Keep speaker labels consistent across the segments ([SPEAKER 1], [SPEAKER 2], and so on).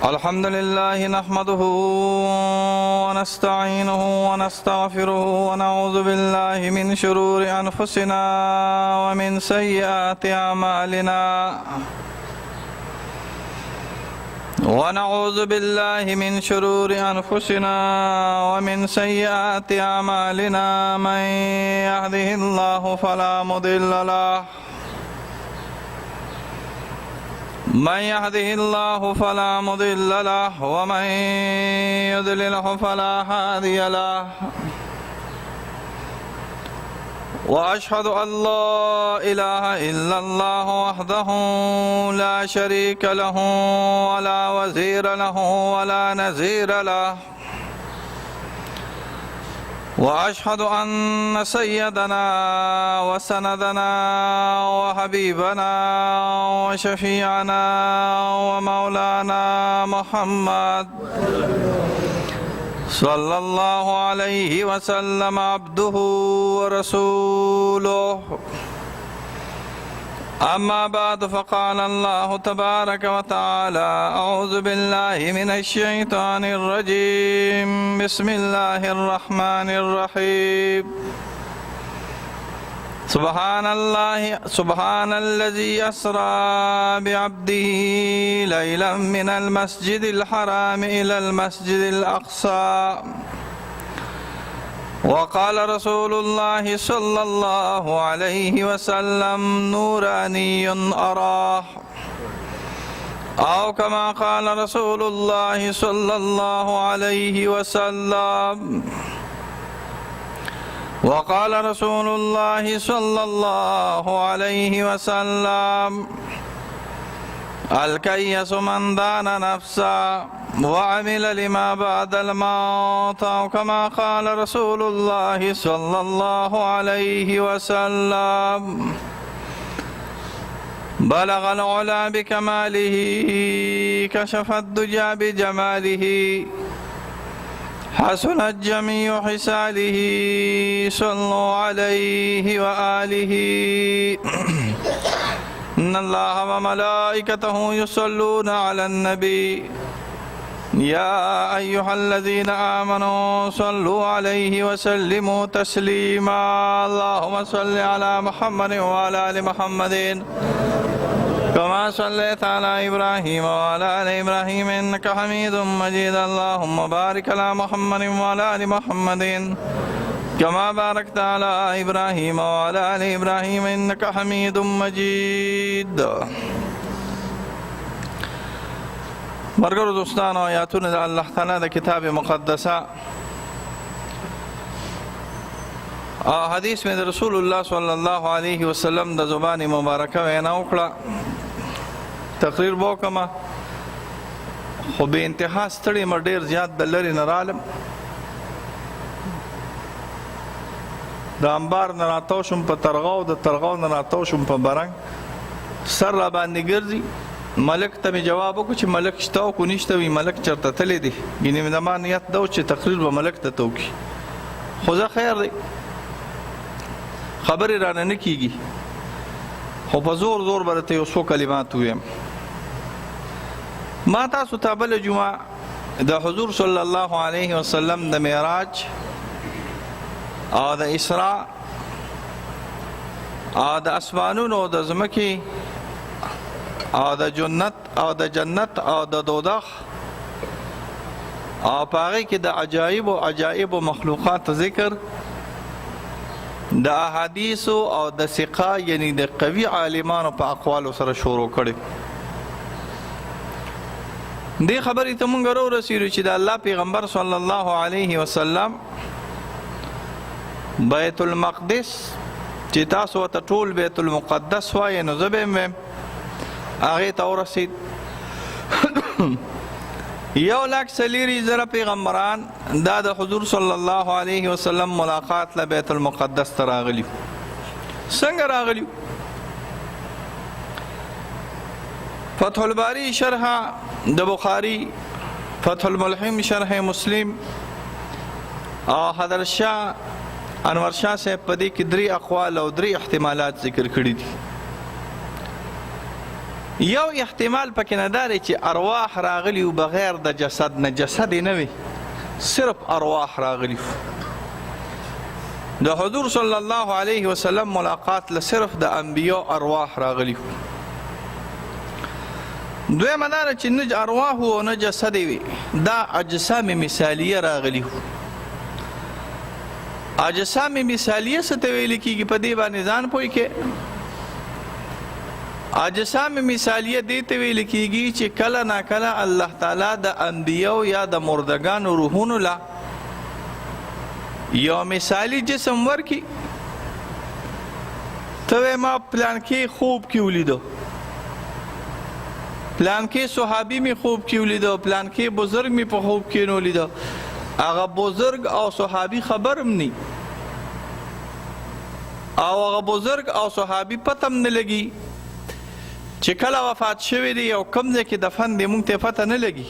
[SPEAKER 1] الحمد لله نحمده ونستعينه ونستغفره ونعوذ بالله من شرور أنفسنا ومن سيئات أعمالنا ونعوذ بالله من شرور أنفسنا ومن سيئات أعمالنا من يهده الله فلا مضل له فلا مضل له ومن يضلله فلا هادي له وأشهد أن لا إله إلا الله وحده لا شريك له ولا وزير له ولا نظير له وأشهد أن سيدنا وسندنا وحبيبنا وشفيعنا ومولانا محمد صلى الله عليه وسلم عبده ورسوله. أما بعد فقال الله تبارك وتعالى: أعوذ بالله من الشيطان الرجيم. بسم الله الرحمن الرحيم. سبحان الذي أسرى بعبده ليلا من المسجد الحرام إلى المسجد الأقصى. وقال رسول الله صلى الله عليه وسلم: نوراني أراه. أو كما قال رسول الله صلى الله عليه وسلم. وقال رسول الله صلى الله عليه وسلم: الكيس من دان نفسه وعمل لما بعد الموت. أو كما قال رسول الله صلى الله عليه وسلم. بلغ العلا بكماله كشف الدجى بجماله حسنت جميع حساله صلوا عليه وآله. إن الله وملائكته يصلون على النبي يا أيها الذين آمنوا صلوا عليه وسلموا تسليما. اللهم صل على محمد وعلى آل محمد كما صليت على إبراهيم وعلى آل إبراهيم إنك حميد مجيد. اللهم بارك على محمد وعلى آل محمد كما باركت على إبراهيم وعلى آل إبراهيم إنك حميد مجيد. مرګرو دوستانو، آیاتونه د الله تعالی د کتاب مقدسه او حدیث میں رسول الله صلی الله علیه وسلم د زبان مبارکه وینا وکړه. تقریر وکړم خو به انتها ستړی م ډېر زیات د لرې نه رالم. د انبار نه راتاو شم په ترغاو، د ترغاو نه راتاو شم په برنګ. سر را باندې ګرځي. ملک ته مې جواب وکړو چې ملک شته او کو نشته وي. ملک چېرته تللی دی. ګینې مې زما نیت دا و چې تقریر به ملک ته وکړي، خو زه خیر دی خبرې رانه نه کېږي، خو په زور زور به درته یو څو کلمات ووایم. ما تاسو ته بله جمعه د حضور صلی الله علیه وسلم د معراج او د اسراء او د اسمانونو او د ځمکې او د جنت او د جنت او د دوزخ او په هغې کې د عجایب و مخلوقات ذکر د احادیثو او د ثقه یعنی د قوي عالمانو په اقوالو سره شروع کړي. دې خبرې ته مونږ راورسېدو چې د الله پیغمبر صلی الله علیه وسلم بیت المقدس چې تاسو ورته ټول بیت المقدس وایې، نو زه به یم هغې ته ورسېد. 1,40,000 پیغمبران دا د حضور صلی الله علیه وسلم ملاقات له بیت المقدس ته راغلي. څنګه راغلي؟ فتح الباری شرح د بخاری، فتح الملحم شرح مسلم او حضرت شاه انور شاه صاحب په دې کې 3 اقوال او 3 احتمالات ذکر کړي دي. یو احتمال پکې نه دا دی چې ارواح راغلي و بغیر د جسد نه، جسد یې نه وي، صرف ارواح راغلي و. د حضور صلی الله علیه وسلم ملاقات له صرف د انبیاء ارواح راغلي و. دویمه دا ده چې نه ارواح و نه جسد وي، دا اجسام مثالیه راغلي و. اجسام مثالیه څه ته ویل کېږي؟ په دې باندې ځان پوه کې. اجسام مثالیه دې ته ویل کېږي چې کله ناکله الله تعالی د انبیاء یا د مردگانو روحونو له یو مثالی جسم ورکي. ته ما پلان کې خوب کې ولیدو، پلان کې صحابي می خوب کې ولیدو، پلان کې بزرگ می په خوب کې نو ولیدو. هغه بزرگ او صحابي خبرم نی، او هغه بزرگ او صحابي پتم نه لګي چې کله وفات شوی دی او کوم ځای کې دفن دی، مونږ ته پته نه لګي.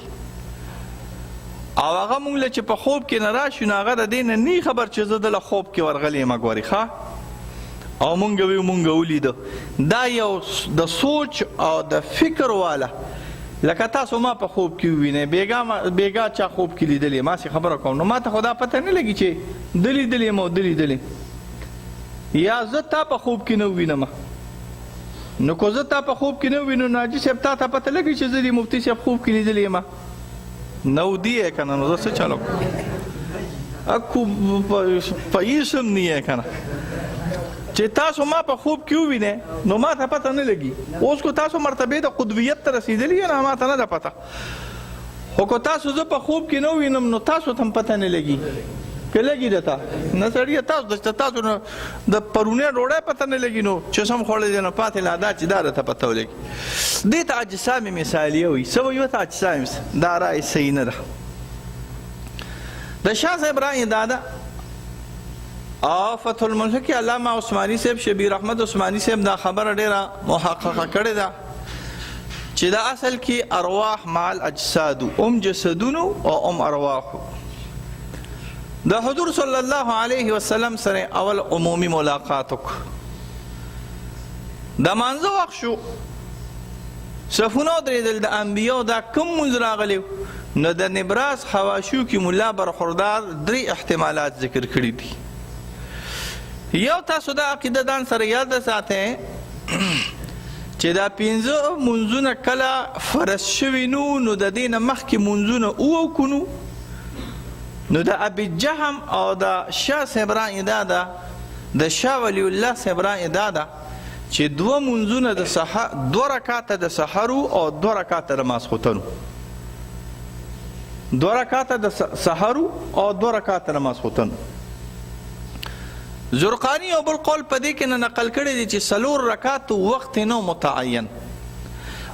[SPEAKER 1] او هغه مونږ له چې په خوب کې نه راشي نو هغه د دې نه نی خبر چې زه دله خوب کې ورغلی یم ګورې ښه، او مونږ وی مونږ ولیده. دا یو د سوچ او د فکر والا، لکه تاسو ما په خوب کې ووینئ، بیګا چا خوب کې لیدلی، ما سې خبره کوم نو ما ته خو دا پته نه لګي چې ده لیدلی یم او ده لیدلی، یا زه تا په خوب کې نه ووینم. نو که زه تا په خوب کې نه ووینو نو حاجي صاحب تا ته پته لګي چې زه د مفتي صاحب خوب کې لیدلی یم؟ نو دی یې که نه، نو زه څه چلو اکو پیسم نه یې که نه چې تاسو ما په خوب کې ووینئ نو ما ته پته نه لګي. اوس کو تاسو مرتبې د قطبیت ته رسېدلي یې نه، ما ته نه ده پته. خو که تاسو زه په خوب کې نه ووینم نو تاسو ته هم پته نه لګي که لګي درته؟ نه سړیه، تاسو نه د پرونی ډوډۍ پته نه لګي نو چې سم خوړلی دی نو پاتې لا دا چې دا درته پته ولګي. دې ته اجسام مثالیه وایي. څه وایي ورته؟ اجسام. دا رایې صحیح نه ده. د شاه صاحب رایې دا ده، او فتح الملک کې علامه عثماني صاحب، شبیر احمد عثماني صاحب دا خبره ډېره محققه کړې ده چې دا اصل کې ارواح مع الاجسادو، جسدونو او ارواحو. د حضور صلی الله علیه وسلم سره اول عمومي ملاقات وکړو. د مانځه وخت شو، صفونه ودرېدل، د انبیاو دا کوم مونځ راغلی نو د نبراس حواشیو کې ملا برخوردار 3 احتمالات ذکر کړي دي. یو تاسو دا عقیده ځان سره یاد ساتئ چې دا 5 مونځونه کله فرض شوي نو د دې نه مخکې مونځونه وکړو. نو د ابي جهم او د شاه صاحب رایې دا ده، د شاه ولی الله صاحب رایې دا ده چې 2 مونځونه د 2 رکعاته د سحرو او 2 رکعاته د ماسخوتنو، 2 رکعاته د سحرو او 2 رکعاته د ماسخوتنو. زرقانی او بل قول په دې کې نه نقل کړی دی چې 4 رکعات وخت نو متعین.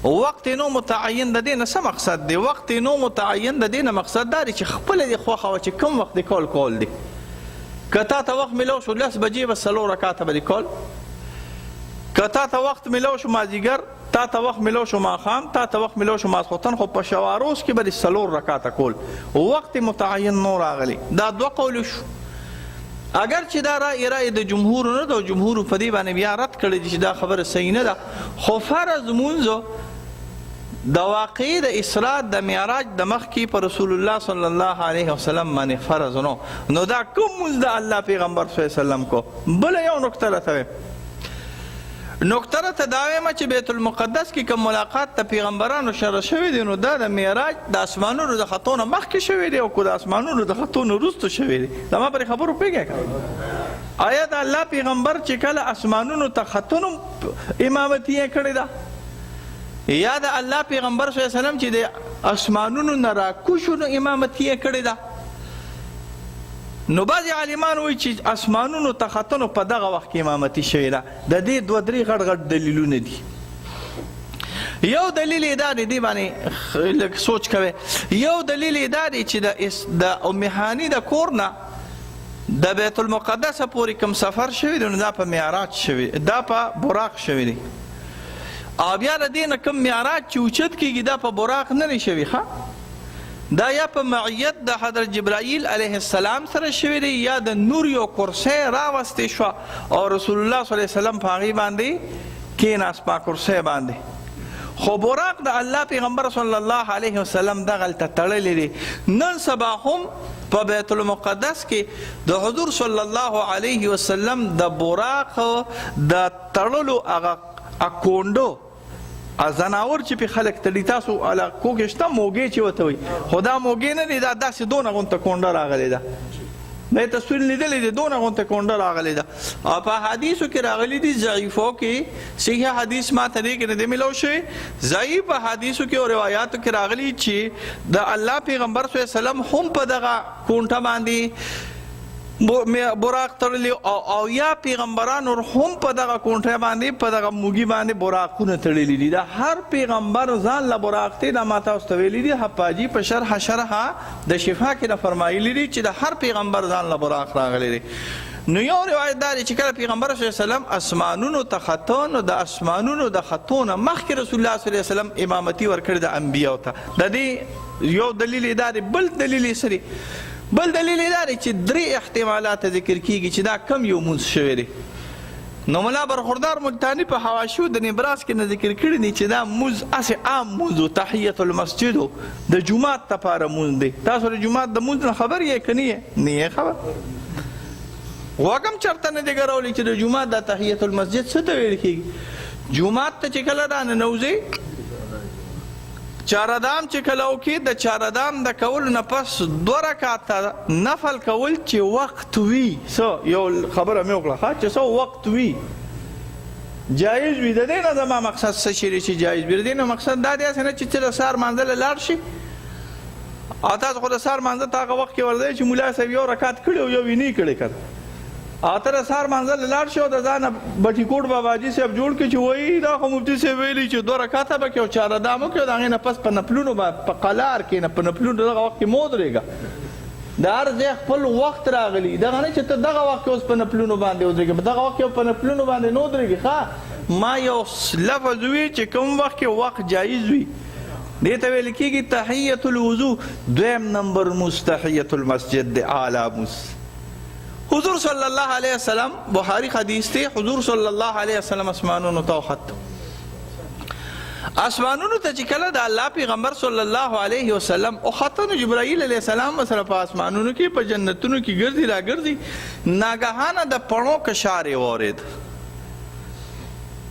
[SPEAKER 1] وقت نو متعین د دې نه څه مقصد دی؟ وقت نو متعین د دې نه مقصد دا دی چې خپله دې خوښه وه چې کوم وخت دې کول دی. که تا ته وخت میلاو شو 10 بجې به 4 رکعاته به دې کول، که تا ته وخت میلاو شو مازدیګر، تا ته وخت میلاو شو ماښام، تا ته وخت میلاو شو ماسخوتن، خو په شواروز کې به دې 4 رکعاته کول. وقت متعین نو راغلی. دا 2 قول شو. اگر چې دا رایې د جمهور نه ده، جمهور په دې باندې بیا رد کړی دي چې دا خبره صحیح نه ده. خو فرض مونځ د واقعي د اسراء د معراج د مخکې په رسول الله صلی الله علیه وسلم باندې فرض نو دا کوم مونځ د الله پیغمبر صلی الله علیه وسلم کو. بله یو نکته راته وایم، نکته راته دا وایم چې بیت المقدس کې کوم ملاقات د پیغمبرانو سره شوی دی نو دا د معراج د اسمانونو د خطو نه مخکې شوی دی او که د اسمانونو د خطو نه وروسته شوی دی. دا ما پرې خبرو پوهېږئ؟ آیا د الله پیغمبر چې کله اسمانونو ته خطونو امامتي یې کړې ده، یا د الله پیغمبر صلی الله علیه وسلم چې د اسمانونو نه راکوشو نو امامتي یې کړې ده؟ نو بعضې عالمان وایي چې اسمانونو ته ختنو په دغه وخت کې امامتي شوې ده. د دې 2-3 غټ دلیلونه دي. یو دلیل یې دا دی، دې باندې لږ سوچ کوئ. یو دلیل یې دا دی چې د ام هاني د کور نه د بیت المقدس پورې کوم سفر شوی دی نو دا په معراج شوی، دا په براق شوی دی. او بیا د دې نه کوم معراج چې اوچت کېږي دا په براق نه دی شوی، ښه دا یا په معیت د حضرت جبرائیل علیه السلام سره شوی دی، یا د نور یو کرسی راوستې شوه او رسول الله صلی الله علیه وسلم په هغې باندې کېناست، په کرسی باندې. خو براق د الله پیغمبر صلی الله علیه وسلم دغلته تړلی دی. نن سبا هم په بیت المقدس کې د حضور صلی الله علیه وسلم د براق د تړلو هغه کونډو زناور چې په خلک تړي، تاسو علاقو کې شته موږی چې ورته وایي، خو دا موږی نه دی، دا داسې دونه غونته کونډه راغلې ده. دا تصویر لیدلی دی، دونه غونته کونډه راغلې ده. او په حدیثو کې راغلي دي، ضعیفو کې صحیح حدیث ما ته دی کې نه دی میلاو شوی، ضعیف حدیثو کې او روایاتو کې راغلي چې د الله پیغمبر صلی الله علیه وسلم هم په دغه کونټه باندې براق تړلی او یا پیغمبرانو هم په دغه کونټه باندې په دغه موږي باندې براقونه تړلي دي. دا هر پیغمبر ځان له براق دی. دا ما تاسو ته ویلي دي، حپاجي په شرح د شفا کې نه فرمایلي دي چې د هر پیغمبر ځان له براق راغلی دی. نو یو روایت دا دی چې کله پیغمبر صلی الله علیه وسلم اسمانونو ته خطو، نو د اسمانونو د خطونه مخکې رسول الله صلی الله علیه وسلم امامتي ورکړې د انبیاو ته. د دې یو دلیل دا دی. بل دلیل سری بل دلیل دا دی چې 3 احتمالات ذکر کیږي چې دا کم یو مونځ شوی دی. نو ملا برخوردار ملتانی په حواشیو د نبراس کې نه ذکر کړي دي چې دا مونځ اسې عام مونځ، تحیت المسجد د جومات لپاره مونځ دی. تاسو د جومات د مونځ نه خبر یې که نه یې خبر؟ غوږم چېرته نه دی ګرولی چې د جومات د تحیت المسجد څه ته ویل کېږي؟ جومات ته چې کله راننوځئ، چاردام چې کله وکړي، د چاردام د کولو نه پس 2 رکعاته نفل کول چې وخت وي. څه یو خبره مې وکړه چې څه وخت وي جایز وي. د دې نه زما مقصد څه شی دی چې جایز وي؟ د دې نه مقصد دا دی نه چې د سهار مانځه لاړ شي، او تاسو خو د سهار مانځه ته هغه وخت کې ورځئ چې ملا صاحب یو رکعت کړی او یو یې نه کړی کړه، او ته د سهار مانځه لاړ شي او د ځانه بټي کوټ باباجي صاحب جوړ کړي چې وایي دا خو مفتي صاحب ویلي چې 2 رکعاته به کې او چاردام وکړي، د هغې نه پس په نفلونو په قلار کې نه په نفلونو دغه وخت کې مه ودرېږه. د هر ځای خپل وخت راغلی، دغه نه چې ته دغه وخت کې اوس په نفلونو باندې ودرېږې، په دغه وخت کې په نفلونو باندې نه ودرېږې. ښه، ما یو لفظ وي چې کوم وخت کې وخت جایز وي، دې ته ویل کېږي تحیت الوضو. 2 نمبر مستحیت المسجد دی، اعلی مس. حضور صلی الله علیه وسلم، بخاری حدیث دی، حضور صلی الله علیه وسلم اسمانونو ته وخت. اسمانونو ته چې کله د الله پیغمبر صلی الله علیه وسلم وخته، نو جبرائیل علیه السلام سره په اسمانونو کې په جنتونو کې ګرځي راګرځي، ناګهانه د پڼو کشار یې واورېد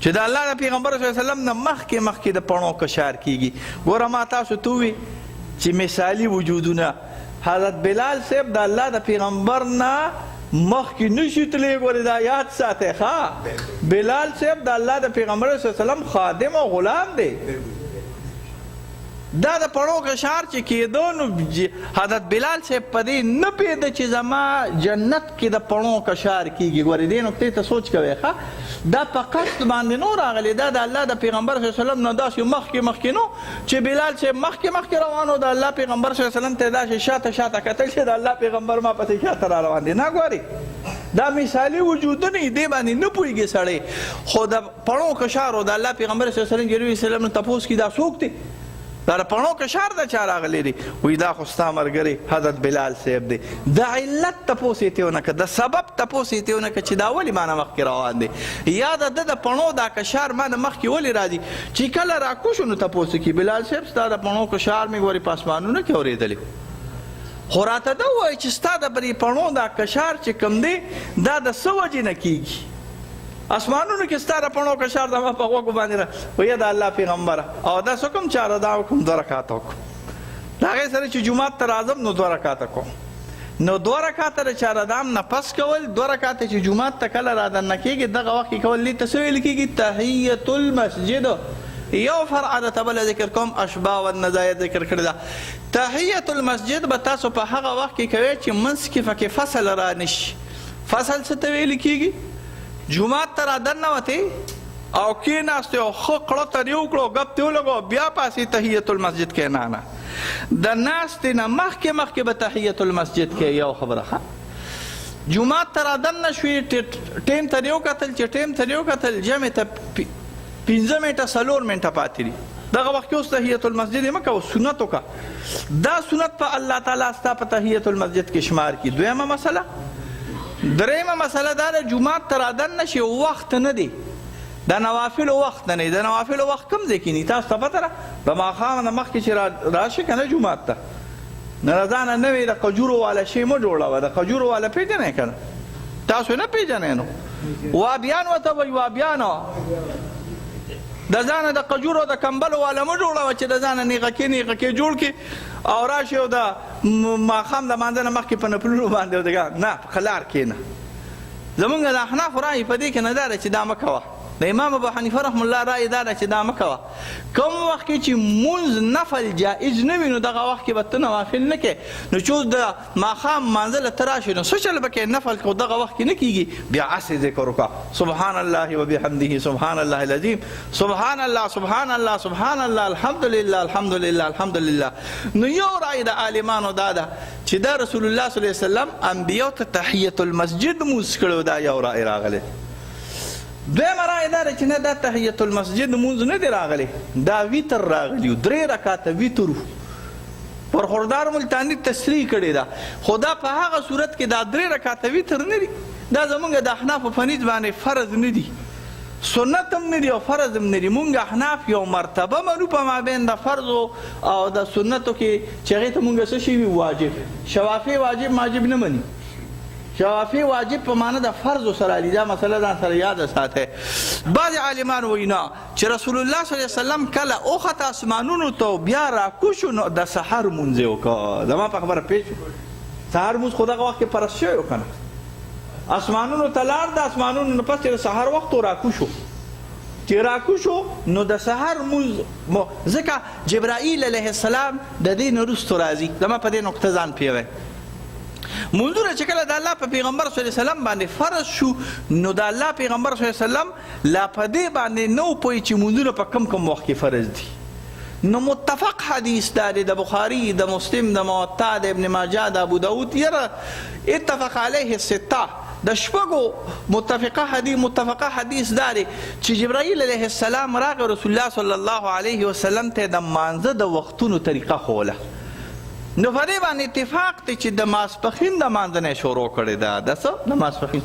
[SPEAKER 1] چې د الله د پیغمبر صلی الله علیه وسلم نه مخکې د پڼو کشار کیږي. ګوره ما تاسو ته ووي چې مثالي وجودونه، حضرت بلال صاحب د الله د پیغمبر نه مخکې نشي تللی. ګورې دا یاد ساتئ. ښه، بلال صاحب د الله د پیغمبر صلی الله علیه وسلم خادم او غلام دی. دا د پړو کشار چې کېدو، نو حضرت بلال صاحب په دې نه پوهېده چې زما جنت کې د پړو کشار کېږي. ګورې دې نقطې ته سوچ کوئ. ښه، دا په قصد باندې نو راغلی، دا د الله د پیغمبر صلی الله علیه وسلم نه داسې مخکې نو چې بلال صاحب مخکې روان و، د الله پیغمبر صلی الله علیه وسلم ته داسې شاته کتل چې د الله پیغمبر ما پسې شاته را روان دی. نه ګورې دا مثالي وجودونه دې باندې نه پوهېږي سړی، خو د پړو کشار و د الله پیغمبر صلی الله علیه وسلم نه تپوس کړي دا څوک دی؟ دا د پړو کشار د چا راغلی دی؟ وایي دا خو ستا ملګری حضرت بلال صاحب دی. د علت تپوس یې ترې ونه کړه، د سبب تپوس یې ترې ونه کړه چې دا ولې ما نه مخکې روان دی، یا د ده د پړو دا کشار ما نه مخکې ولې راځي. چې کله راکوشو نو تپوس کړي بلال صاحب ستا د پړو کشار مې ګورې په اسمانونو کې اورېدلی، خو راته ده ووایي چې ستا د پړو دا کشار چې کوم دی دا د څه وجې نه کېږي؟ اسمانونو کې ستا د پړو کشار د ما په غوږو باندې وایي د الله پیغمبره، او دا څه کوم چارده وکړم 2 رکعاته وکړم، د هغې سره چې جومات ته راځم نو 2 رکعاته کوم. نو 2 رکعاته د چاردام نه پس کول، 2 رکعاته چې جومات ته کله رادننه کېږي دغه وخت کې کول، دې ته څه ویل کېږي؟ تحیت المسجد. یو فرع د ته بله ذکر کوم، اشباه والنظایر ذکر کړې ده. تحیت المسجد به تاسو په هغه وخت کې کوئ چې منځ کې پکې فصل را نشي. فصل څه ته ویل کېږي؟ جومات ته را دننوتې او کېناستې او ښه کړه ترې وکړو، ګپ ترې ولګو، بیا پاسې تحیت المسجد کې نه د ناستې نه مخکې به تحیت المسجد کې. یو خبره، ښه جومات ته را دننه شوې، ټیم ته دې وکتل چې ټیم ته دې وکتل جمع ته 15 منټه 4 منټه پاتې دي، دغه وخت کې اوس تحیت المسجد یې مه کوه، سنت وکړه. دا سنت په الله تعالی ستا په تحیت المسجد کې شمار کړي. دویمه مسله، درېیمه مسله دا ده جومات ته رادننه شي وخت نه دی، د نوافلو وخت نه د نوافلو وخت کوم ځای کې نه تاسو ته پته ده د ماښام نه مخکې چې راشي که نه جومات ته نه د ځانه نوې د قجورو والا شی مه جوړوه د قجورو والا پېژنئ که نه تاسو نه پېژنئ نو وابیان ورته وایي وابیانو د ځانه د قجورو د کمبلو والا مه جوړوه چې د ځانه نیغکې جوړ کړي او راشي او د ماښام د مانځه نه مخکې په نفلونو باندې نه په خلار کښېنه زمونږ د احنافو رایې په دې کې نه دا ده چې دا مه کوه د امام ابو حنیفه رحم الله رایې دا ده چې دا مه کوه کوم وخت کې چې مونځ نفل جایز نه وي نو دغه وخت کې به ته نوافل نه کوې نو چې د ماښام مانځه له ته راشي نو څه چل به کوې نفل کو دغه وخت کې نه کېږي بیا هسې ذکر وکړه سبحان الله وبحمده سبحان الله العظیم سبحان الله سبحان الله سبحان الله الحمدلله الحمدلله الحمدلله نو یو رایې د عالمانو دا ده چې دا رسول الله صلی الله علیه وسلم انبیاو ته تحیت المسجد مونځ کړی دا یو رایې راغلی دویمه رایې دا ده چې نه دا تحیت المسجد مونځ نه دی راغلی دا ویتر راغلی و 3 رکعته ویتر پر خوردار ملتاني تصریح کړې ده خو دا په هغه صورت کې دا 3 رکعته ویتر نه دي دا زمونږ د احنافو په نیت باندې فرض نه دي سنت هم نه دي او فرض هم نه دي مونږ احناف یو مرتبه منو په مابین د فرضو او د سنتو کې چې هغې ته مونږ څه شي وي واجب شوافی واجب نه مني شوافی واجب په معنی د فرض سره علی دا مسله ځان سره یاد ساته بعض عالمان وینا چې رسول الله صلی الله علیه وسلم کله اوخت اسمانونو ته بیا راکوشو نو د سحر مونځ وکړه زما په خبره پېښ سحر مونځ خو دغه وخت کې فرض شوی و که نه اسمانونو ته لاړ د اسمانونو نه پس چې د سحر وخت راکوشو چې راکوشو نو د سحر مونځ ځکه جبرائیل علیه السلام د دې نه وروستو راځي زما په دې نقطه ځان پوهوئ منظوره چې کله د الله په پیغمبر صلی الله علیه وسلم باندې فرض شو نو د الله پیغمبر صلی الله علیه وسلم لا په دې باندې نو پوهی چې منځونه په کم وخت کې فرض دي نو متفق حدیث دا د بخاری د مسلم د موطا د ابن ماجه د ابو داود یره اتفق علیه السته د شپږو متفقه حدیث دا دی چې جبرائیل علیه السلام راغی رسول الله صلی الله علیه وسلم ته د مانځه د وختونو طریقه ښووله نو په دې باندې اتفاق دی چې د ماسپښین د مانځه نه یې شروع کړې ده د څه د ماسپښین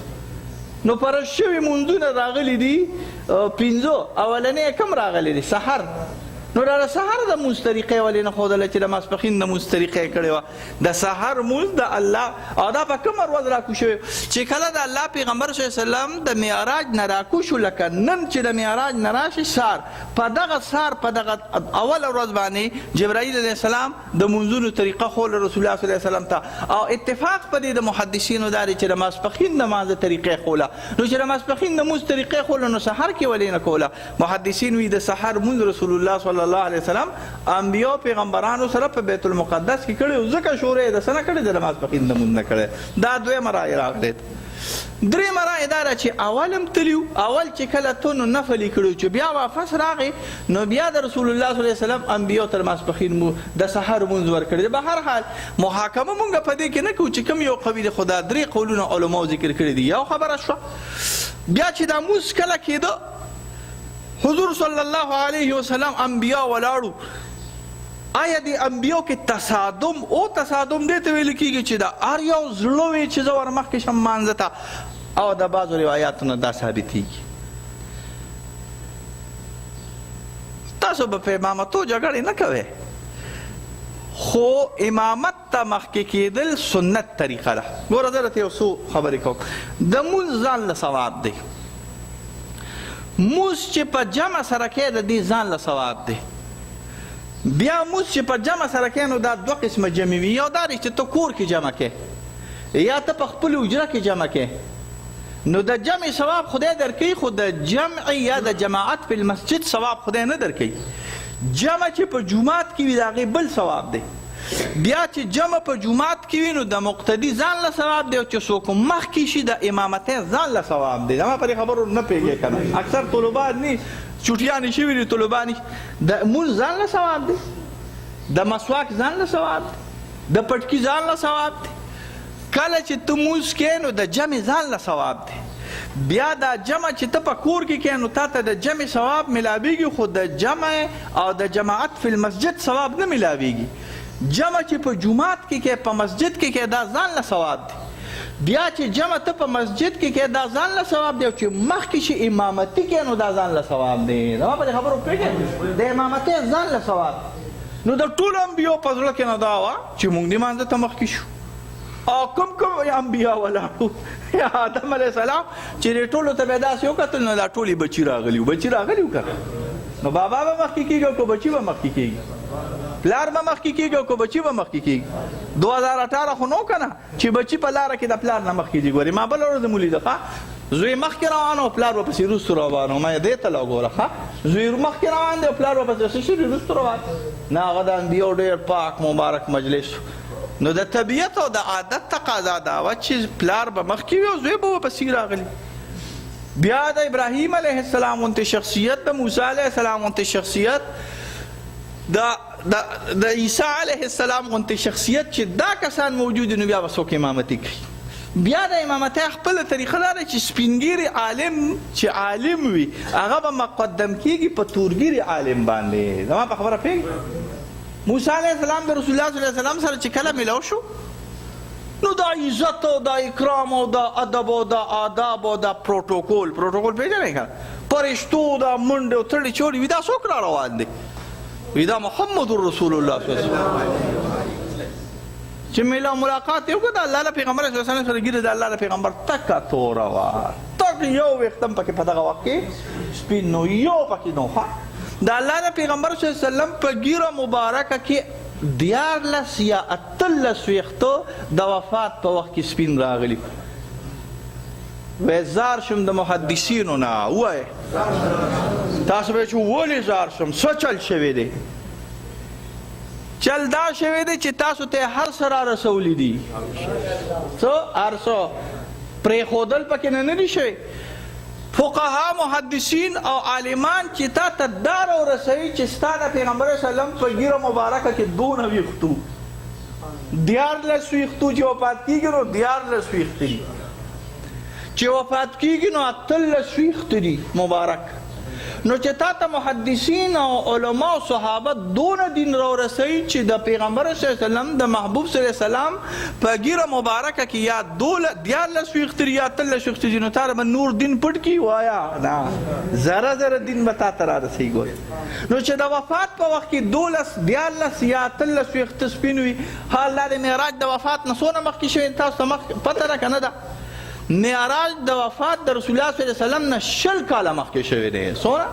[SPEAKER 1] نو فرض شوي مونځونه راغلي دي 5 اولنی کم راغلی دی سحر نو د سحر د مونځ طریقې ولې نه ښودله چې د ماسپښین د مونځ طریقه یې کړې وه د سحر مونځ د الله او دا په کومه ورځ راکوز شوی چې کله د الله پیغمبر صلی الله علیه وسلم د معراج نه راکوز شو لکه نن چې د معراج نه راشي سار په دغه اوله ورځ باندې جبرائیل علیه السلام د مونځونو طریقه ښوله رسول الله صلی الله علیه وسلم ته او اتفاق په دې د محدثینو دا دی چې د ماسپښین د مانځه طریقې ښوله نو چې د ماسپښین د مونځ طریقې ښوله نو سحر کې ولې نه کوله محدثین وایي د سحر مونځ رسول الله صلی الله علیه وسلم انبیاء پیغمبرانو سره په بیت المقدس کې کړي ځکه شورې د څه نه کړي د ماسپښین د مونځ نه کړی دا دویمه رایې راغلی درېیمه رایې دا ده چې اول هم تلي اول چې کله تو نو نفل یې کړي چې بیا واپس راغی نو بیا د رسول الله صلی الله علیه وسلم انبیاء تر ماسپښین د سحر مونځ ورکړي به هر حال محاکمه مونږ په دې کې نه کوو چې کوم یو قوي دی خو دا 3 قولونه علماو ذکر کړي دي یو خبره شوه بیا چې دا مونځ کله کېده حضور صلی الله علیه وسلم انبیاء ولاړو آیا د انبیاء کې تصادم او تصادم دې ته ویل کېږي چې دا هر یو زړه وي چې زه ورمخکې شم مانځه ته او د بعضو روایاتو نه دا ثابتېږي تاسو به په امامتو جګړې نه کوئ خو امامت ته مخکې کېدل سنت طریقه ده ګوره زه درته یو څو خبرې کوم د مونځ ځان له ثواب دی مونځ چې په جمع سره کې د دې ځان له ثواب دی بیا مونځ چې په جمع سره کې نو دا 2 قسمه جمع وي یو دا دی چې ته کور کې جمع کې یا ته په خپل حجره کې جمع کې نو د جمع ثواب خدای درکوي خو د جمع یا د جماعت په مسجد ثواب خدای نه درکوي جمع چې په جومات کې وي د هغې بل ثواب دی بیا چې جمع په جومات کې وي نو د مقتدي ځان له ثواب دی او چې څوک مخکې شي د امامتۍ ځان له ثواب دی زما پرې خبرو نه پوهېږې که نه اکثر طلبان ني چوټیانې شوي دي طلبان د مونځ ځان له ثواب دی د مسواک ځان له ثواب دی د پټکي ځان له ثواب دی کله چې ته مونځ کې نو د جمع ځان له ثواب دی بیا دا جمع چې ته په کور کې کې نو تا ته د جمع ثواب ملاویږي خو د جمع او د جماعت فی المسجد ثواب نه ملاویږي جمع چې په جومات کې په مسجد کې دا ځان له ثواب دی
[SPEAKER 2] بیا چې جمع ته په مسجد کې کې دا ځان له ثواب دی او چې مخکې چې امامتي کې نو دا ځان له ثواب دی. زما په دې خبرو پوهېږئ؟ د امامتۍ ځان له ثواب. نو د ټولو انبیاو په زړه کې نه دا وه چې موږ لمانځه ته مخکې شو او کوم انبیا ولاړو آدم علیه السلام چې دې ټولو ته به یې داسې وکتل نو دا ټول یې بچي راغلي وو که نو بابا به مخکې کېږي او که بچي به مخکې کېږي پلار به مخکې کېږي او که بچي به مخکې کېږي 2018 خو نو که نه چې بچي په لاره کې د پلار نه مخکې دي. ګورې ما بله ورځ ولیده ښه زوی مخکې روان او پلار ورپسې وروستو روان و. ما یې دې ته لا وګوره ښه زوی مخکې روان دی او پلار ورپسې څه شي وروستو روان. نه هغه د انبیاو ډېر پاک مبارک مجلس. نو د طبیعت او د عادت تقاضا دا وه چې پلار به مخکې وي او زوی به ورپسې راغلی. بیا د ابراهیم علیه السلام غوندې شخصیت د موسی علیه السلام غوندې شخصیت د عیسی علیه السلام غوندې شخصیت چې دا کسان موجود نو بیا به څوک امامتي کوي. بیا د امامتۍ خپله طریقه دا ده چې سپینګیري عالم چې عالم وي هغه به مقدم کېږي په تورګیري عالم باندې. زما په خبره پوهېږي؟ موسی علیه السلام د رسول الله صلی الله علیه وسلم سره چې کله میلاو شو نو دا عزت او دا اکرام او دا ادب او دا آداب او دا پروتوکول پېژنئ که پرشتو دا منډې او تړې چوړې وي دا څوک را روان دی؟ وي دا محمد رسول الله صلی الله علیه وسلم چې میلاو ملاقات یې وکړه د الله له پیغمبر صلی الله علیه وسلم سره ګیره د الله له پیغمبر تکه توره وه تک یو ویښته په کې په دغه وخت کې سپین نو یو پکې نو ښه د الله د پیغمبر صلی الله علیه وسلم په ګیره مبارکه کې 14 یا 18 ویښته د وفات په وخت کې سپین راغلي. وی زار شم د محدثینو نه ووایه تاسو به چې ولې زار شم څه چل شوی دی؟ چل دا شوی دی چې تاسو ته هر څه را رسولی دي څه هر څه پرېښودل پکې نه دي شوی. فقها محدثین او عالمان چې تا ته دا راورسوي چې ستا د پیغمبر صلی الله علیه وسلم په ګیره مبارکه کې 2 ویښتو 14 ویښتو چې وفات کېږي نو 14 ویښته دي چې وفات کېږي نو 18 ویښته دي مبارک. نو چې تا ته محدثین او علما او صحابه دونه دین راورسوي چې د پیغمبر صلی الله علیه وسلم د محبوب صلی الله علیه وسلم په ګیره مبارکه کې یا 14 ویښته دي یا 18 ویښته دي نو تا به نور دین پټ کړي وایه نه ذره دین به تا ته رارسوي. ګورې نو چې د وفات په وخت کې 12 یا 18 ویښته سپین وي حال دا د معراج د وفات نه څونه مخکې شوی تاسو ته پته ده که نه ده؟ معراج د وفات د رسول الله صلی الله علیه وسلم نه 10 کاله مخکې شوی دی. څومره؟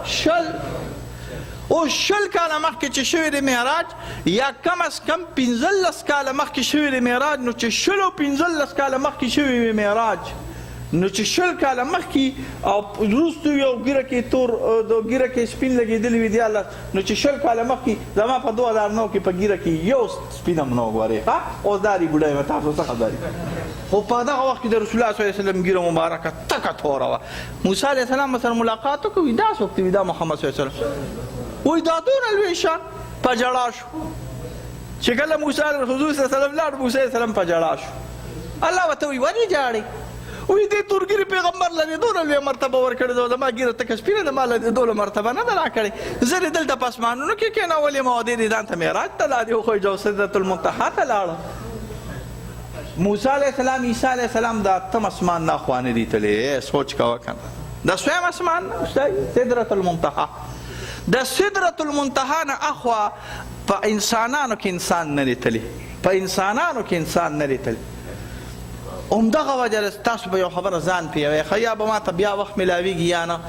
[SPEAKER 2] او 10 کاله مخکې چې شوی دی معراج یا کم از کم 15 کاله مخکې شوی دی معراج نو چې 10 او 15 کاله مخکې شوی وي معراج نو چې 10 کاله مخکې او وروستو یو ګیره کې تور د ګیره کې سپین لګېدلی وي 14 نو چې 10 کاله مخکې زما په 2009 کې په ګیره کې یو سپین هم نه وګورئ ښه اوس داري بوډۍ یم تاسو څه خبرې خو په دغه وخت کې د رسول الله صلی الله علیه وسلم ګیره مبارکه تکه توره وه. موسی علیه السلام سره ملاقات وکړو وي دا څوک دی وي دا محمد صلی الله علیه وسلم وایي دا دونه لوی شان په ژړا شو چې کله موسی حضور صلی الله علیه وسلم لاړ موسی علیه السلام په ژړا شو. الله ورته وایي ولې ژاړئ؟ وایي دې تورګیري پیغمبر له دې دونه لویه مرتبه ورکړې ده زما ګیره تکه سپینه ده ما له دې دونه مرتبه نه ده راکړې زه دې دلته په اسمانونو کې کېنولې ما او دې ځان ته معراج ته لاړې وخوځو سدرة المنتهی ته لاړه. موسی علیه السلام عیسی علیه السلام د 8م اسمان نه اخوا نه دي تللی سوچ کوه کنه د 2م اسمان نه سدرة المنتهی د سدرة المنتهی نه اخوا په انسانانو کې انسان نه دی تللی په انسانانو کې انسان نه دی تللی. همدغه وجه تاسو به یو خبره ځان پوهوئ ښه یا به ما ته بیا وخت میلاویږي یا نه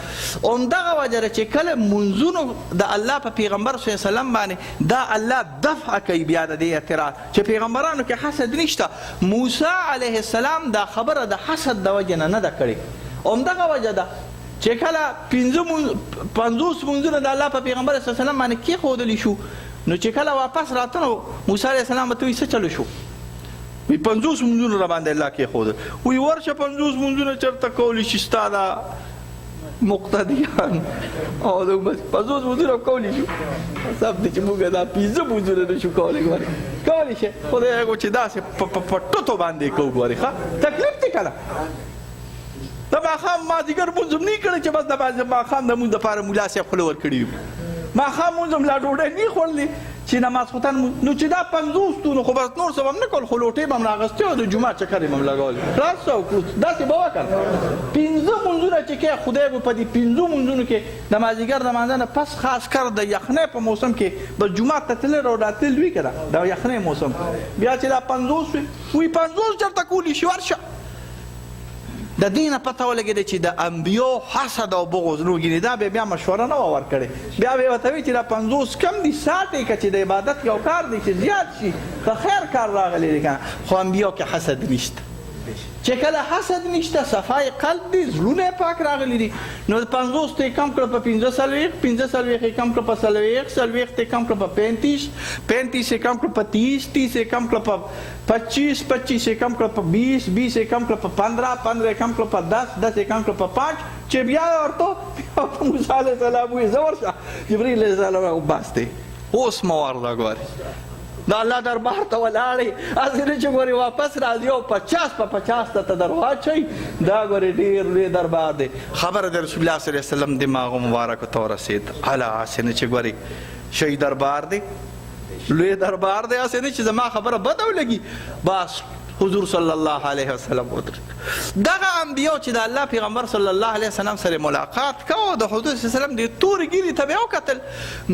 [SPEAKER 2] همدغه وجه چې کله منځونو د الله په پیغمبر صلی الله علیه وسلم باندې دا الله دفع کوي بیا د دې اعتراض چې پیغمبرانو کې حسد نشته. موسی علیه السلام دا خبره د حسد د وجې نه ده کړې همدغه وجه ده چې کله 50 منځونه د الله په پیغمبر صلی الله علیه وسلم باندې کېښودلی شو نو چې کله واپس راته نو موسی علیه السلام ورته وایي څه چلو شو؟ وی 50 منځونه را باندې الله کېښودل وی ورشه 50 منځونه چېرته کولی شي ستا دا مقتدیان او د 50 منځونه کولی شو سب دی چې موږ دا 15 منځونه نه شو کولی کولی شي خدای هغو چې داسې په ټوټو باندې کوو ګورې ښه تکلیف دی که نه د ماښام مازدیګر مونځ هم نه کړی چې بس د ماښام د مونځ دپاره ملا صاحب خوله ورکړي وي ماښام مونځ هم لا ډوډۍ نه خوړلې چې نمازخوتن نو چې دا 50 نو خو بس نور څه به هم نه کول خو لوټې به هم راغستې او د جومات چکر یې به هم لګول خلاص او داسې به وکړ 15 مونځونه چې کې خدای به په دې 15 مونځونو کې د مازدیګر د مانځه نه پس خاص کر د یخنۍ په موسم کې بس جومات ته تلل او راتلل وي که نه د یخنۍ موسم بیا چې دا 50 وي 50 چېرته کولی شي ورشه د دې نه پته ولګېده چې د انبیو حسد او بغض نو ګینې دا بیا مشوره نه وه ورکړې بیا به یې ورته وي چې دا 50 کم دي ساتئ که چې د عبادت یو کار دی چې زیات شي که خیر کار راغلی دی که نه خو انبیو کې حسد نشته چې کله حسد نشته صفای قلب دی زړونه پاک راغلی دي نو 50 ته کم کړه په 45 45 کم کړه په 40 40 ته کم کړه په 35 35 کم کړه په 30 30 کم کړه په 25 25 کم کړه په 20 20 کم کړه په 15 15 کم کړه په 10 10 کم کړه په 5 چې بیا ورته موسی علیه السلام وایي زه ورشه جبریل علیه السلام وباسته اوس مو ورته ګورې د الله دربار ته ولاړې هسې نه چې ګورې واپس راځي او 50 په 50 ته در واچوي دا ګورې ډېر لوی دربار دی خبره د رسول الله صلی الله علیه وسلم دماغو مبارکو ته ورسېد هله هسې نه چې ګورې شهی دربار دی لوی دربار دی هسې نه چې زما خبره بده ولګي بس حضور صلی الله علیه وسلم ودرېد دغه انبیاو چې د الله پیغمبر صلی الله علیه وسلم سره ملاقات کوه د حضور صلی الله علیه وسلم د تورې ګیرې ته به یې وکتل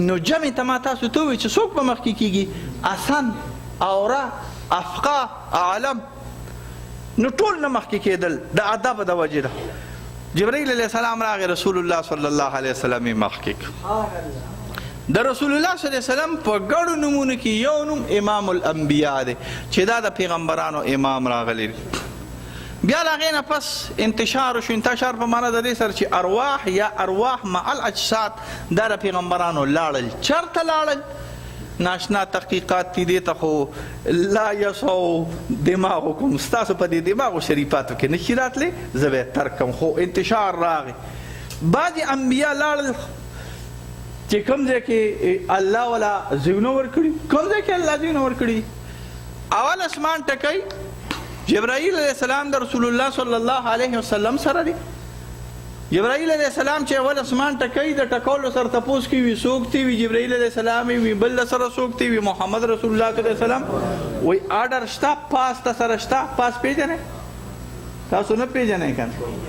[SPEAKER 2] نو جمع ته ما تاسو ته ووایي چې څوک به مخکې کېږي حسن اوره افقه عالم نو ټول نه مخکې کېدل د ادب د وجې نه جبرائیل علیه السلام راغی رسول الله صلی الله علیه وسلم یې مخکې د رسول الله صلی الله علیه وسلم په ګڼو نومونو کې یو نوم امام الانبیا دی چې دا د پیغمبرانو امام راغلی بیا له هغې نه پس انتشار وشو انتشار په معنا د دې سره چې ارواح یا ارواح مع الاجساد دا د پیغمبرانو لاړل چېرته لاړل ناشنا تحقیقات دي دې ته خو لا یسعو دماغکم ستاسو په دې دماغو شریفاتو کې نشي راتلی زه به یې ترک کړم خو انتشار راغی بعضې انبیا لاړل چې کوم ځای کې الله والا زیونه ورکړي کوم ځای کې الله زیونه ورکړي اول اسمان ټکی جبرائیل علیه السلام د رسول الله صلی الله علیه وسلم سره دی جبرائیل علیه السلام چې اول اسمان ټکی د ټکولو سره تپوس کوي څوک دی وي جبرائیل علیه السلام وي بل سره څوک دی وي محمد رسول الله صلی الله علیه وسلم وایي آرډر شته پاس ته سره شته پاس پیژنئ تاسو نه پیژنئ کنه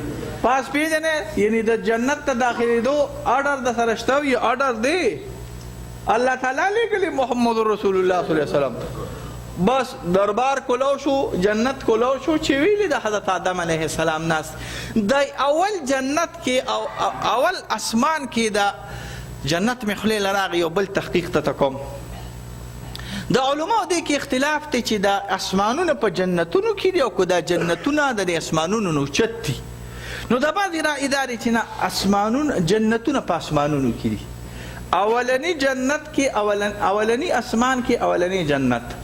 [SPEAKER 2] پاس پیژنې یعنی د جنت ته داخلېدو آرډر د سره شته وي آرډر دی الله تعالی لیکلی محمد رسول الله صلی الله علیه وسلم بس دربار کولو شو جنت کولو شو چې ویلي د حضرت آدم علیه السلام ناست د اول جنت کې او اول اسمان کې د جنت مې خولې له راغی یو بل تحقیق ته کوم د علماء دې کې اختلاف دی چې د اسمانونه په جنتونو کې دي او که دا جنتونه د اسمانونو نه اوچت دي نو د بعضې رائے دا دی چې نه اسمانونه جنتونه په اسمانونو کې دي اولنی جنت کې اولنی اسمان کې اولنی جنت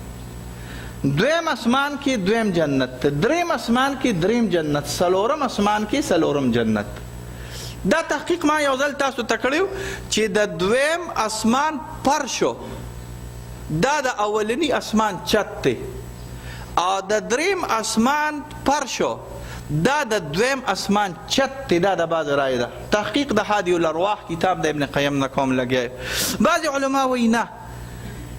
[SPEAKER 2] دویم اسمان کې دویم جنت دریم اسمان کې دریم جنت څلورم اسمان کې څلورم جنت دا تحقیق ما یو ځل تاسو ته کړی چې د دویم اسمان پر شو دا د اولنی اسمان چت دی او د دریم اسمان پر شو دا د دویم اسمان چت دی دا د بعض رای ده تحقیق د هادی الارواح کتاب د ابن قیم نه کوم لګی بعض علما وایي نه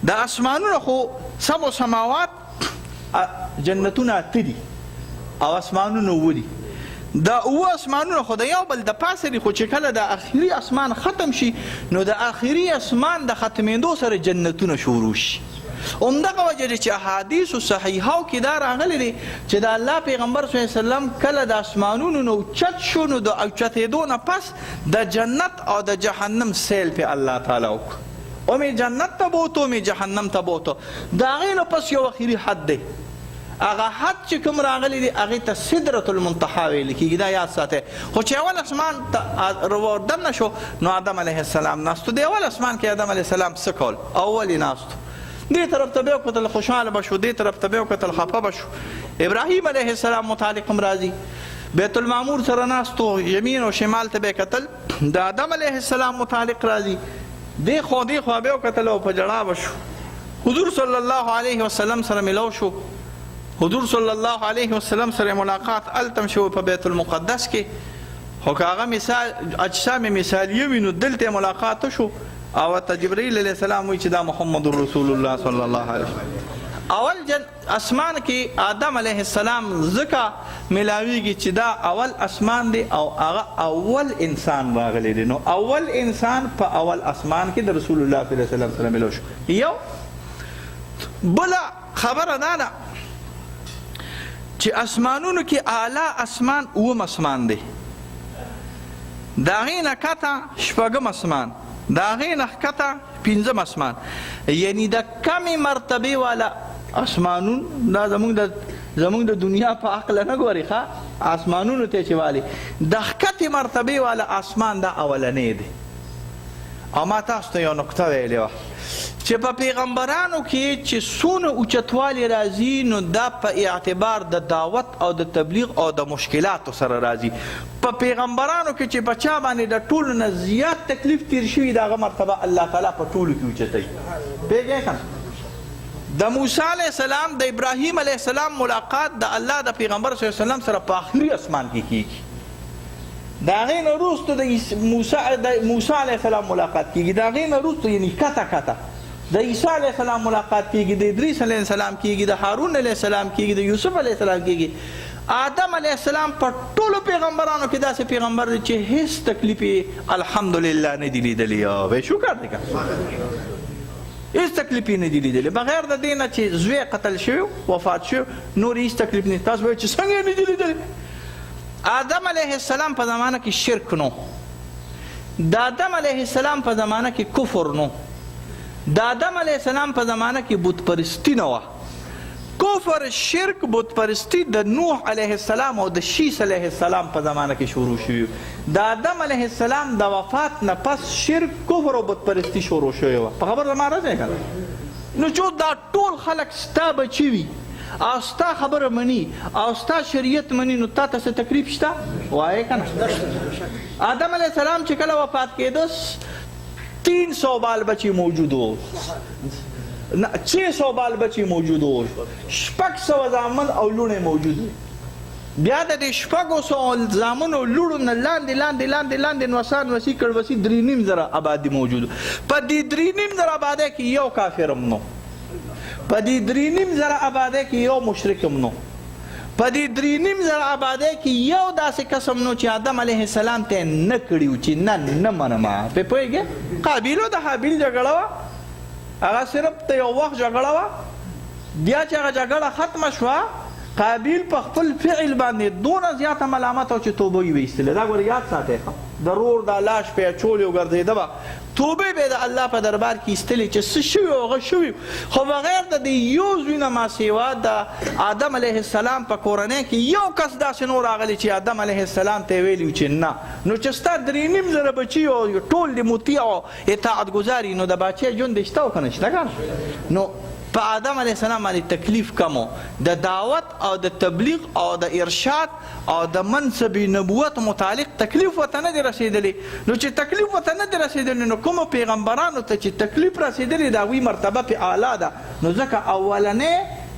[SPEAKER 2] د اسمانونو خو سبع سماوات جنتونه اته دي او اسمانونه اووه دي دا اووه اسمانونه خو د یو بل د پاسه دي خو چې کله د اخري اسمان ختم شي نو د اخري اسمان د ختمېدو سره جنتونه شروع شي همدغه وجه دی چې احادیثو صحیحو کې دا راغلی دی چې د الله پیغمبر صلی الله علیه وسلم کله د اسمانونو نه اوچت شو نو د اوچتېدو نه پس د جنت او د جهنم سیل پې الله تعالی وکړو او مې جنت ته بوتو مې جهنم ته بوتو د هغې نه پس یو اخري حد دی هغه حد چې کوم راغلی دی هغې ته سدرة المنتهی ویل کېږي دا یاد ساتئ خو چې اول اسمان ته دننه شو نو آدم علیه السلام ناستو د اول اسمان کې آدم علیه السلام څه کول اول یې ناستو دې طرف ته به وکتل خوشحاله به شو دې طرف ته به وکتل خفه به شو ابراهیم علیه السلام متعلق هم راځي بیت المعمور سره ناستو یمین او شمال ته به کتل د آدم علیه السلام متعلق راځي دې خوا به وکتل او په جړا به شو حضور صلی الله علیه وسلم سره ملو شو حضور صلی الله علیه وسلم سره ملاقات التم شو په بیت المقدس کې خو که هغه مثال اجسام مثالیه وي نو دلته ملاقات شو او ته جبرائیل علیہ السلام وی چې دا محمد رسول الله صلی الله علیه وسلم. اول اسمان کې آدم علیه السلام ځکه ملاویږي چې دا اول اسمان دی او هغه اول انسان راغلی دی، نو اول انسان په اول اسمان کې د رسول الله صلی الله علیه وسلم سره ملو شو. یو بله خبره دا ده چې اسمانونو کې اعلی اسمان اوم اسمان دی، د هغې نه کته شپږم اسمان، د هغې نه ښکته پنځم اسمان، یعنی د کمې مرتبې والا اسمانون دا زمونږ د دنیا په عقله نه ګوري ښه، اسمانونو ته چې والي د ښکتې مرتبې والا اسمان دا اولنی دی. او ما تاسو ته یو نقطه ویلې وه چې په پیغمبرانو کې چې څونه اوچتوالی راځي نو دا په اعتبار د دعوت او د تبلیغ او د مشکلاتو سره راځي. په پیغمبرانو کې چې په چا باندې د ټولو نه زیات تکلیف تیر شوي د هغه مرتبه الله تعالی په ټولو کې اوچتوي. پوهېږئ که د موسی علیه السلام د ابراهیم علیه السلام ملاقات د الله د پیغمبر صلی الله علیه وسلم سره په آخري اسمان کې کیږي. د هغې نه وروسته د موسی علیه السلام ملاقات کیږي، د هغې نه وروسته یعنې کته د عیسی علیه السلام ملاقات کیږي، د ادریس علیه السلام کیږي، د هارون علیه السلام کیږي، د یوسف علیه السلام کیږي. آدم علیه السلام په ټولو پیغمبرانو کې داسې پیغمبر دی چې هیڅ تکلیف یې الحمدلله نه دی لیدلی. به شکر دی که هیڅ تکلیف یې نه دی لیدلی، بغیر د دې نه چې زوی قتل شوی وفات شوی نور هیڅ تکلیف نه. تاسو وایئ چې څنګه یې نه دی لیدلی؟ آدم علیه السلام په زمانه کې شرک نو، د آدم علیه السلام په زمانه کې کفر نو، د آدم علیه السلام په زمانه کې بت پرستی نه وه. کفر شرک بت پرستی د نوح علیه السلام او د شیس علیه السلام په زمانه کې شروع شوي. د آدم علیه السلام د وفات نه پس شرک کفر او بت پرستی شروع شوی وه. په خبر زما راځئ که نو چې دا ټول خلک ستا بچي وي او ستا خبره مني او ستا شریعت مني نو تا ته څه تکلیف شته؟ وایې که نه. آدم علیه السلام چې کله وفات کېده 300 بال بچی موجود ہو، 600 بال بچی موجود ہو، 600 زامن او لوڼې موجود وي. بیا د دې 600 زامنو لوڼو نه لاندې نوسان وسي کړوسي 3.5 زره آبادي موجود. په دې 3.5 زره آبادۍ کې یو کافر هم نو، په دې 3.5 زره آبادۍ کې یو مشرک هم نو، په دې 3.5 زره آبادۍ کې یو داسې قسم نو چې آدم علیه السلام ته نه کړي و چې نه منمه. پې پوهېږې قابیل او د حابیل جګړه وه، هغه صرف ته یو وخت جګړه وه. بیا چې هغه جګړه ختمه شوه قابیل په خپل فعل باندې دونه زیاته ملامت او چې توبه یې ویستله. دا ګوره یاد ساتئ، د رور دا لاش په اچولې وګرځېده به توبې به د الله په دربار کې ایستلې چې څه شوي او هغه شوي. خو بغیر د دې یو زوی نه ماسیوا د آدم علیه السلام په کورنۍ کې یو کس داسې نو راغلی چې آدم علیه السلام ته یې ویلي چې نه، نو چې ستا 3.5 زره بچي او ټول د مطیع او اطاعت ګزاري نو د باچۍ ژوند دې شته او که نه شته که نو په آدم علیه السلام باندې تکلیف کم و. د دعوت او د تبلیغ او د ارشاد او د منصب نبوت متعلق تکلیف ورته نه دی رسېدلی. نو چې تکلیف ورته نه دی رسېدلی نو کومو پیغمبرانو ته چې تکلیف رسېدلی د هغوی مرتبه پې اعلی ده. نو ځکه اولنی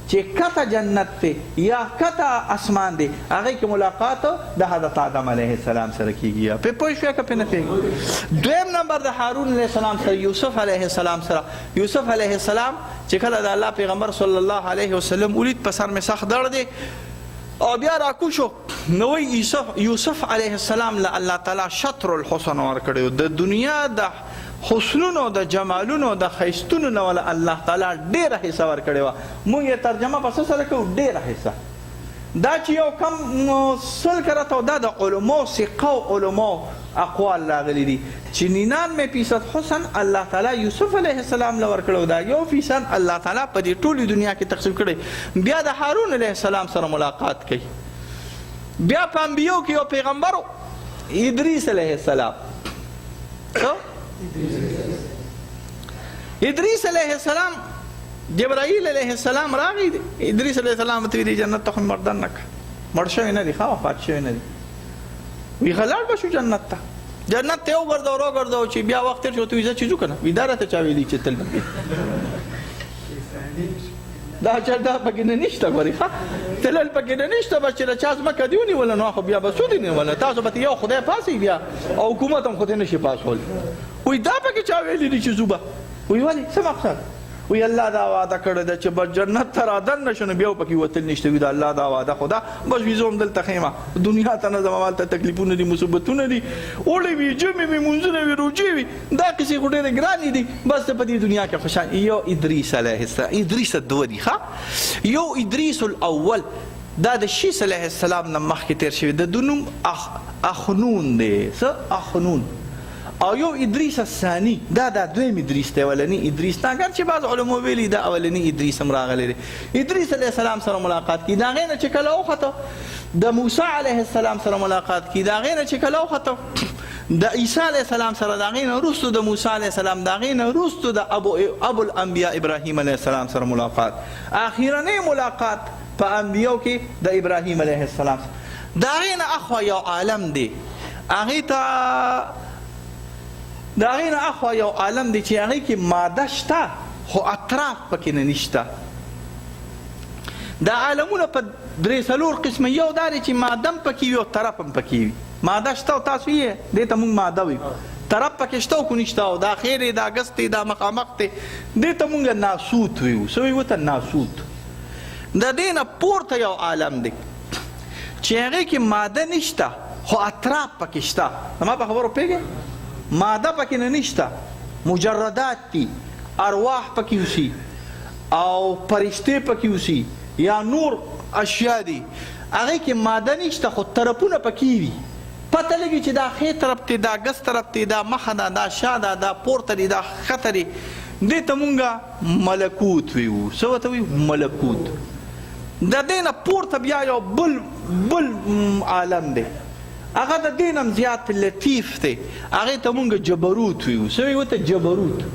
[SPEAKER 2] چې کته جنت دی یا کته اسمان دی هغې کې ملاقات د حضرت آدم علیه السلام سره کېږي. پې پوه شوې که پې نه پوهېږي؟ دویم نمبر د هارون علیه السلام سره یوسف علیه السلام سره. یوسف علیه السلام چې کله د الله پیغمبر صلی الله علیه وسلم ولید په سر مې سخت درد دی او بیا راکوشو نو یوسف علیه السلام له الله تعالی شطر الحسن ورکړی و. د دنیا د حسنونو د جمالونو د ښایستونو نه وله الله تعالی ډېره حصه ورکړې وه. موږ یې ترجمه په څه سره کوو؟ ډېره حصه. دا چې یو کم سل کرته دا د علماو ثقو علماو اقوال راغلی دي چې 99% حسن الله تعالی یوسف علیه السلام له ورکړی و، دا 1% الله تعالی په دې ټولې دنیا کې تقسیم کړی. بیا د هارون علیه السلام سره ملاقات کوي. بیا په انبیو کې یو پیغمبر ادریس علیه السلام. ادریس علیه السلام جبرائیل علیه السلام راغی دی. ادریس علیه السلام ته ویلي جنت ته خو مردن نه کړه، مړ شوی نه دی، ښه وفات شوی نه دی. وی لاړ به شو جنت ته. جنت ته وګرځو راګرځو چې بیا وخت تېر شو ته وي زه چې ځو که نه وي دا راته چا ویلي چې تل دا چل دا پکې نه نشته ګورې ښه تلل پکې نه نشته بس چې د چا ځمکه دې ونیوله نو خو بیا به سود یې نیوله تاسو به یو خدای پاسئ بیا او حکومت هم خو ته نشي پاسولی وایي دا پکې چا ویلي دي چې ځو به وایي ولې څه مقصد وی الله دا وعده کړی ده چې بس جنت ته رادن نشو نو بیا پکې وتل نشته وي د الله دا وعده خو ده بس ویزو هم دلته خیمه دنیا ته نه ځم همالته تکلیفونه دي مصیبتونه دي اوړی وي جمعې وي مونځونه وي روژې وي دا کیسې خو ډېرې ګرانې دي بس په دې دنیا کې خوشحال یو ادریس علیه السلام ادریس دوه دي ښه یو ادریس الاول دا د شیس علیه السلام نه مخکې تیر شوی د نوم اخنون دی څه اخنون او یو ادریس الثانی دا دویم ادریس دی اولنی ادریس نه اگر چې بعض علماء ویلي دا اولنی ادریس هم راغلی دی ادریس علیه السلام سره ملاقات کی دا هغې نه چې کله وخته د موسی علیه السلام سره ملاقات کی دا هغې نه چې کله وخته د عیسی علیه السلام سره د هغې نه وروستو د موسی علیه السلام د هغې نه وروستو د ابو الانبیا ابراهیم علیه السلام سره ملاقات اخیرنی ملاقات په انبیاو کې د ابراهیم علیه السلام د هغې نه اخوا یو عالم دی هغې ته د هغې نه اخوا یو عالم دی چې هغې کې ماده شته خو اطراف پکې نه نشته دا عالمونه په درې څلور قسمه یو دا دی چې ماده هم پکې وي او طرف هم پکې وي ماده شته او تاسو یې دې ته مونږ ماده وي طرف پکې شته او کو نشته او دا خیر دی دا ګس دی دا مخامخ دی دې ته مونږ ناسوت ویو څه ویو ته ناسوت د دې نه پورته یو عالم دی چې هغې کې ماده نشته خو اطراف پکې شته زما په خبرو پوهېږې ماده پکې نه نشته مجردات دي ارواح پکې اوسي او فرشتې پکې اوسي یا نور اشیا دي هغې کې ماده نشته خو طرفونه پکې وي پته لګي چې دا ښې طرف دی دا ګس طرف دی دا مخه ده دا شا ده دا پورته دی دا ښکته دی دې ته مونږ ملکوت ویو څه ورته ویو ملکوت د دې نه پورته بیا یو بل عالم دی هغه د دې نه هم زیات لطیف دی هغې ته مونږ جبروت ویو څه ویو ته جبروت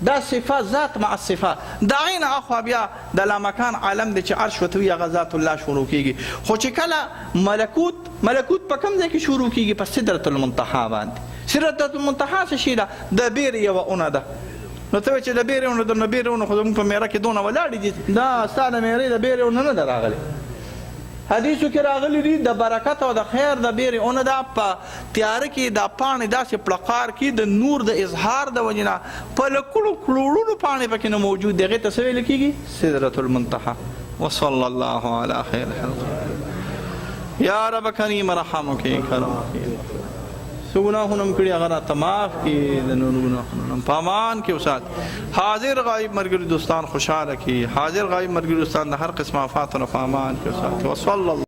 [SPEAKER 2] دا صفات ذات مع صفات د هغې نه اخوا بیا د لامکان عالم دی چې عرش ورته وي هغه ذات الله شروع کېږي خو چې کله ملکوت په کوم ځای کې شروع کېږي په سدرة المنتهی باندې سدرة المنتهی څه شي ده د بیرې یوه اونه ده نو ته وایې چې د بیرې اونه د بیرې اونه خو زموږ په میره کې دونه ولاړې دي دا ستا د میرې د بیرې اونه نه ده راغلې حدیثو کې راغلی دي د برکت او د خیر د بیرې اونه ده په تیاره کې دا پاڼې داسې پړقار کې د نور د اظهار د وجې نه په لکړو کروړونو پاڼې پکې نه موجود دی هغې ته څه ویل کېږي سدرة المنتهی وصلی الله علی خیر خلق یا رب کریم رحم وکړي کرم وکړي څه ګناهونه م کړي هغه راته معاف کړي د نورو ګناهونه م په امان کې وسات حاضر غایب ملګري دوستان خوشحاله کړي حاضر غایب ملګري دوستان د هر قسم آفاتو نه په امان کې وساتي وصلی الله